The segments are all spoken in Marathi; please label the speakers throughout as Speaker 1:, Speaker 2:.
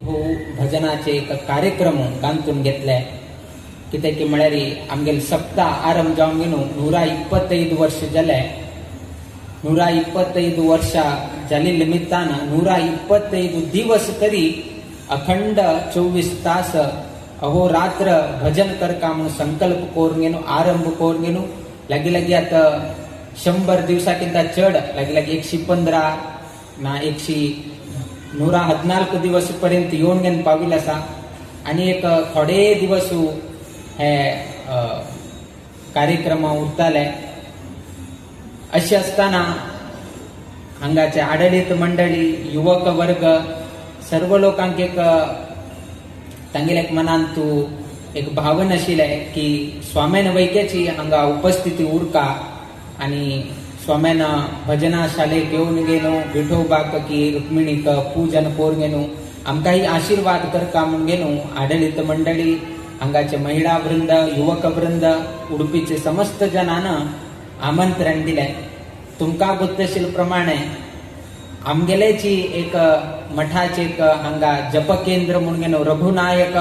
Speaker 1: हो भजनाचे एक कार्यक्रम कांतून घेतले कित्याक की म्हळ्यार आमगेले सप्ताह आरंभ जावन गेलो 125 वर्ष जाले 125 वर्षा जाली निमित्तान 125 दिवस तरी अखंड 24 तास अहोरात्र भजन करका म्हणून संकल्प करून गेलो आरंभ करून गेलो लागी आता 100 दिवसांकिंत चढ लागी 115 ना 114 दिवस पर्यंत येऊन घेऊन पाविल आसा आणि एक थोडे दिवस हे कार्यक्रम उरताले अशें आसतना हांगाचे आडळीत मंडळी युवक वर्ग सर्व लोकांक एक तांगेले एक मनान तू एक भावना आशिल्ले की स्वाम्यान वैक्याची हांगा उपस्थिती उरका आणि स्वाम्यान भजना शाळेक येवन गेलो विठोबाक की रुक्मिणीक पूजन करून गेलो आमकांय आशीर्वाद करता म्हणून गेलो आडळीत मंडळी हांगाचे महिला वृंद युवक वृंद उडपीचे समस्त जनान आमंत्रण दिले तुमकां गुत्तशील प्रमाणे आमगेलेची एक मठाचे एक हांगा जप केंद्र म्हणून गेलो रघुनायक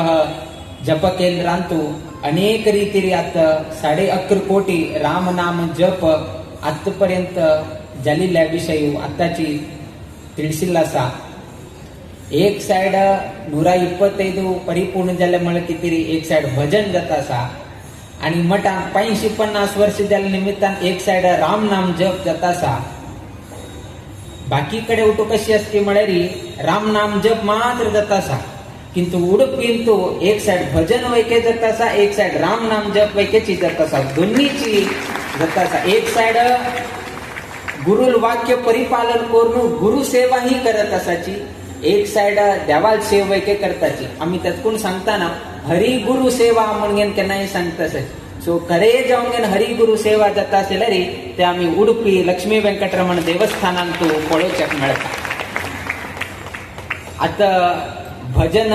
Speaker 1: जप केंद्रांतू अनेक रितीरियात 11.5 कोटी राम नाम जप आतापर्यंत जाल्ल्या विषयी आताची ತಿಳಿಸಿಲ್ಲ आसा एक साइड 125 परिपूर्ण जाले म्हळ्यार कितें एक साइड भजन जाता आसा आणि मठान 50 वर्ष जाल्या निमित्तान एक साइड राम नाम जप जाता आसा बाकी कडे उठो कशी असते म्हळ्यार राम नाम जप मात्र जाता आसा किंतु उडपीन तो एक साइड भजन वैके जाता आसा एक साइड राम नाम जप वैकेची जाता आसा दोन्हीची जाता आसा एक साइड गुरुल वाक्य परिपालन करून गुरु सेवा ही करत आसाची एक साइड देवाल सेवा वैके करताची आम्ही त्यातून सांगताना हरी गुरु सेवा म्हणून केन्नाय सांगता आसाची सो खरे जावन घेवन हरी गुरु सेवा जाता आसल्यार ते आम्ही उडपी लक्ष्मी वेंकटरमण देवस्थानांत पळोवचेक मेळटा आता भजन